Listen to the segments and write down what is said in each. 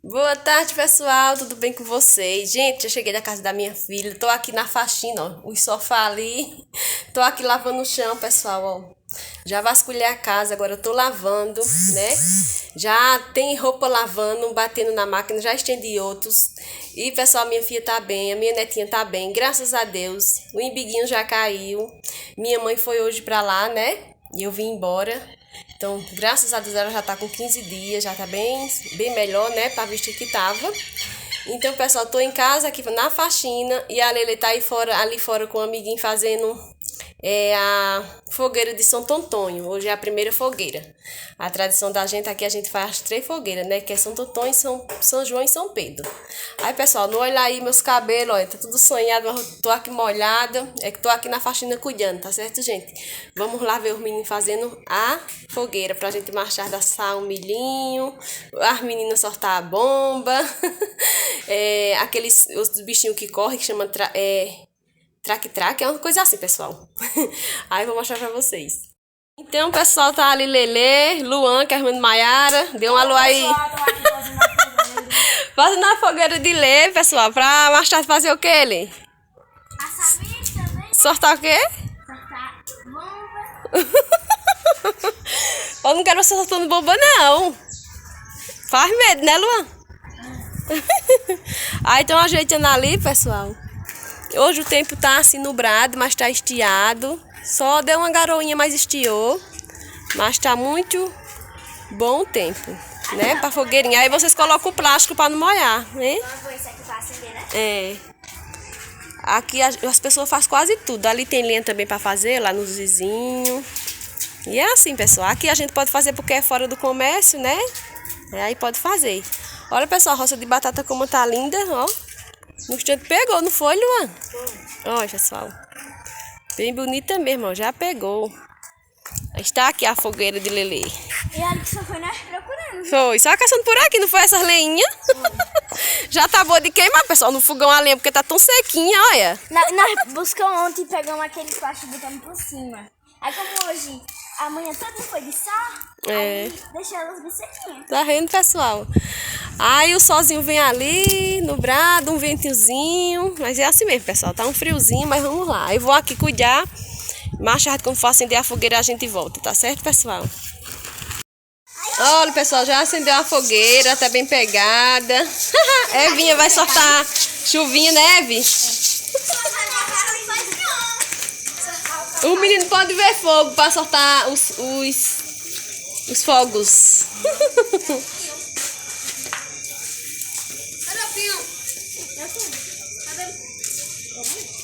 Boa tarde, pessoal. Tudo bem com vocês? Gente, eu cheguei da casa da minha filha. Tô aqui na faxina, ó. Os sofá ali. Tô aqui lavando o chão, pessoal, ó. Já vasculhei a casa, agora eu tô lavando, né? Já tem roupa lavando, batendo na máquina, já estendi outros. E, pessoal, minha filha tá bem, a minha netinha tá bem, graças a Deus. O embiguinho já caiu. Minha mãe foi hoje pra lá, né? E eu vim embora. Então, graças a Deus, ela já tá com 15 dias, já tá bem melhor, né? Pra vestir que tava. Então, pessoal, tô em casa aqui na faxina e a Lele tá aí fora, ali fora com o amiguinho fazendo a fogueira de Santo Antônio. Hoje é a primeira fogueira. A tradição da gente aqui, a gente faz as 3 fogueiras, né? Que é Santo Antônio, São João e São Pedro. Aí, pessoal, não olha aí meus cabelos, olha, tá tudo sonhado, mas eu tô aqui molhada. É que tô aqui na faxina cuidando, tá certo, gente? Vamos lá ver os meninos fazendo a fogueira pra gente marchar, assar um milhinho, as meninas soltar a bomba. Aqueles os bichinhos que correm, que chama traque-traque, é uma coisa assim, pessoal. Aí eu vou mostrar pra vocês. Então, o pessoal tá ali, Lelê, Luan, que é a irmã de Maiara. Deu um alô aí. Fazendo a fogueira de Lê, pessoal, pra mais tarde fazer o que, Lê? Assar milho também. Sortar o quê? Sortar bomba. Eu não quero você soltando bomba, não. Faz medo, né, Luan? Aí estão ajeitando ali, pessoal. Hoje o tempo tá assim nublado, mas tá estiado. Só deu uma garoinha, mas estiou. Mas tá muito bom o tempo, né? Pra fogueirinha. Aí vocês colocam o plástico pra não molhar, né? Isso aqui pra acender, né? É. Aqui as pessoas fazem quase tudo. Ali tem lenha também pra fazer, lá nos vizinhos. E é assim, pessoal. Aqui a gente pode fazer porque é fora do comércio, né? Aí pode fazer. Olha, pessoal, a roça de batata como tá linda, ó. No instante pegou, não foi, Luan? Olha, pessoal. Bem bonita mesmo, ó. Já pegou. Está aqui a fogueira de Lelê. E olha que só foi nós procurando. Foi. Só caçando por aqui, não foi essas leinhas? Já tá boa de queimar, pessoal, no fogão a lenha, porque tá tão sequinha, olha. Nós buscamos ontem e pegamos aquele plástico e botamos por cima. Aí como hoje, amanhã todo foi de sol, aí deixou elas bem sequinhas. Tá vendo, pessoal? Aí o solzinho vem ali, nublado, um ventozinho. Mas é assim mesmo, pessoal. Tá um friozinho, mas vamos lá. Eu vou aqui cuidar. Mais tarde, quando for acender a fogueira, a gente volta, tá certo, pessoal? Olha, pessoal, já acendeu a fogueira, tá bem pegada. Evinha vai soltar chuvinha, né, Evi? O menino pode ver fogo para soltar os fogos.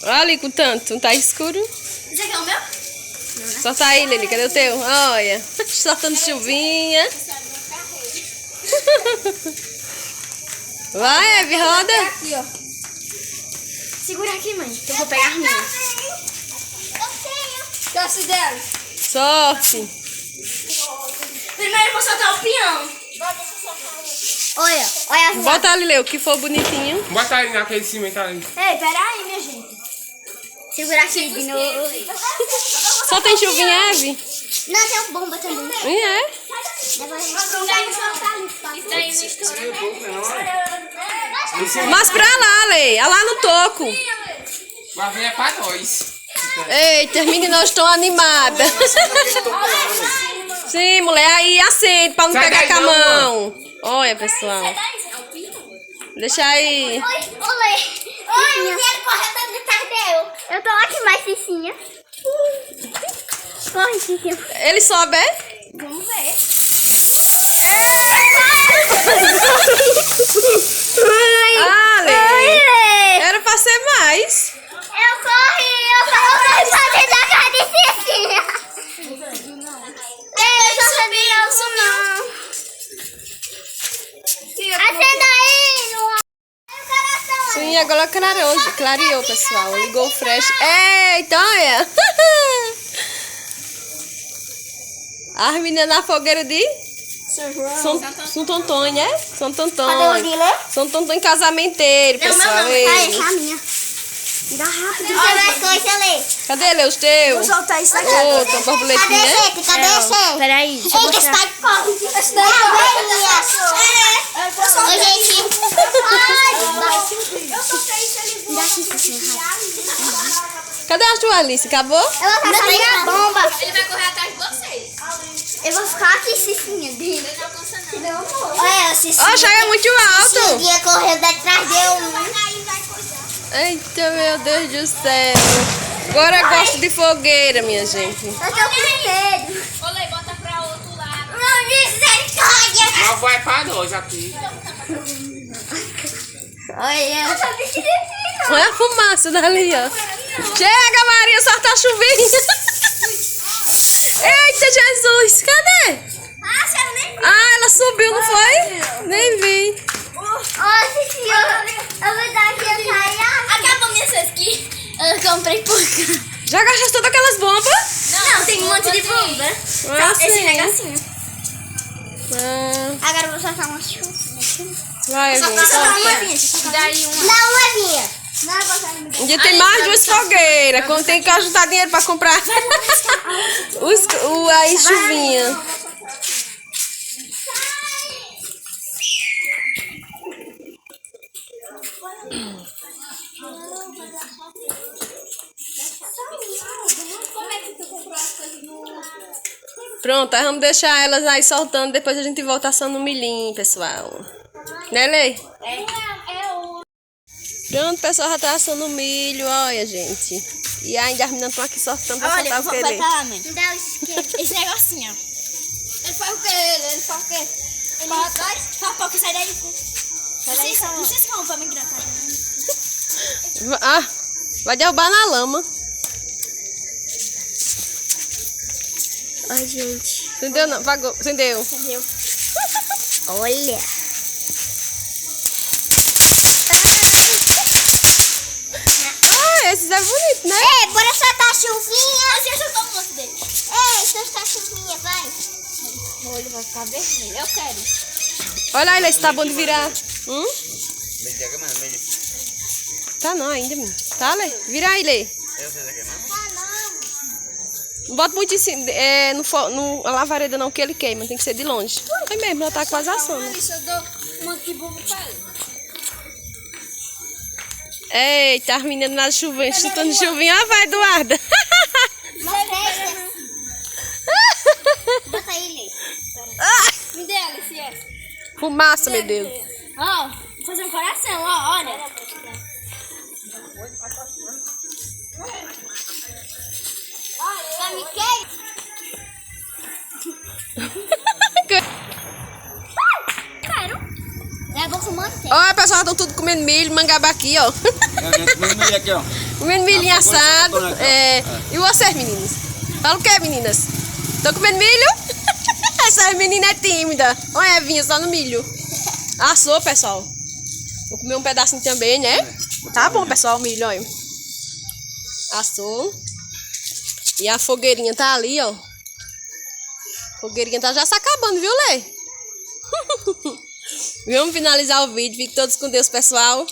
Olha ali com tanto, não tá escuro? Esse aqui é o meu? Solta aí, Lili, cadê o teu? Olha, soltando chuvinha. Vai, Evi, roda. Aqui, ó. Segura aqui, mãe, que eu vou pegar as minhas. Gosto delas. Sorte. Primeiro eu vou soltar o peão. Olha as Bota ali, Leo, que for bonitinho. Bota aí naquele cimento ali. Ei, peraí, minha gente. Segura aqui de novo. Só tem chuvinha, Evi? Não, tem uma bomba também. É? Mas pra lá, Lei. Lá no toco. Mas vem é pra nós. Eita, as meninas estão animadas. Sim, mulher, aí acende pra não Sai pegar daí, com a não, mão. Olha, pessoal. Deixa aí. Oi, mulher, corre pra detrás dele. Eu tô aqui mais, Cicinha. Corre, Cicinha. Ele sobe, é? Vamos ver. Ah, Lei. Era pra ser mais. Eu corri pra dentro da casa de Cicinha. Eu só sabia isso não. Acenda aí, no Sim, agora clareou, pessoal. Ligou o flash. Eita, olha. As meninas na fogueira de Santo Antônio, é? Santo Antônio. Cadê o Guilherme? Santo Antônio casamenteiro, pessoal. Ei. a minha. Dá rápido. Olha as coisas ali. Cadê, Lê, os teus? Vou soltar isso aqui. Ô, tem borboletinha. Cadê esse? Peraí, deixa eu mostrar. Eita, está de corre. Esse daí é a velhinha. Ô, gente, a tua, Alice? Acabou? Eu vou tacar a bomba. Ele vai correr atrás de vocês. Eu vou ficar aqui, Cicinha. Ele não alcança não. Olha, Cicinha. Ó, Chay é muito alto. Cicinha correu detrás de um. Eita, meu Deus do céu. Agora eu gosto de fogueira, minha gente. Eu tô com medo. Olê, bota pra outro lado. Não, misericórdia. Mas vai pra 2 aqui. Olha, eu tô vestindo. Olha a fumaça dali, ó. Chega, Maria, só tá chovendo. Eita, Jesus, cadê? Ah, a senhora nem viu. Ah, ela subiu, não foi? Nem vi. Ó, Cicinha, eu vou dar aqui a saia. Acabou minhas aqui. Eu comprei pouca. Já gastaste todas aquelas bombas? Não, tem um monte de bomba. Ah, Esse sim. negocinho. Ah, Agora eu vou soltar uma chuva. vai, Só gente. soltar uma vinha. Daí uma. Não, uma vinha. Não, eu vou sair no Um dia tem mais 2 fogueiras. Quando tem que ajuntar dinheiro pra comprar aí chuvinha. Pronto, aí vamos deixar elas aí soltando. Depois a gente volta assando o milhinho, pessoal. Né, Lei? Pronto, pessoal, já tá assando o milho, olha, gente. E ainda as meninas estão aqui sortando pra soltar o querer. lá, mãe. Me dá o isqueiro. Esse negocinho, ó. Ele faz o quê? Ele faz o quê? Ele corre atrás? Papoca, sai daí. Sai daí, Não sei se vão pra me engraçar. Ah, vai derrubar na lama. Ai, gente. Entendeu? Não, apagou. Entendeu? Entendeu? Olha. Ah, esses é bonito, né? Ei, bora soltar a chuvinha. Você acertou um monte dele. Ei, soltar a chuvinha, vai. O olho vai ficar vermelho. Eu quero. Olha aí, se tá bom de virar. Tá não ainda, menino. Tá, Lê? Vira aí, Lê. Não bota muito em cima, a lavareda não, que ele queima. Tem que ser de longe. Foi mesmo, ela tá quase assando. Isso, eu dou um monte de bomba pra ele. Eita, as meninas na chuvinha, chutando chuvinha. Ah, vai, Eduarda. Bota aí, Lê. Me dê, Alice. Fumaça, meu Deus. Ó, vou fazer um coração, ó, olha. Vai me querer? Quero. É bom fumando? Olha, pessoal, estão tudo comendo milho, mangaba aqui, ó. Aqui, ó. Comendo milho assado. E vocês, meninas? Fala o que, meninas? Estão comendo milho? Essa menina é tímida. Olha a Evinha só no milho. Assou, pessoal. Vou comer um pedacinho também, né? Tá bom, pessoal, o milho, olha. Assou. E a fogueirinha tá ali, ó. A fogueirinha tá já se acabando, viu, Lê? Vamos finalizar o vídeo. Fiquem todos com Deus, pessoal.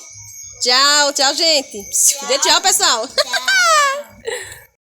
Tchau, tchau, gente. Dê tchau, pessoal. Tchau.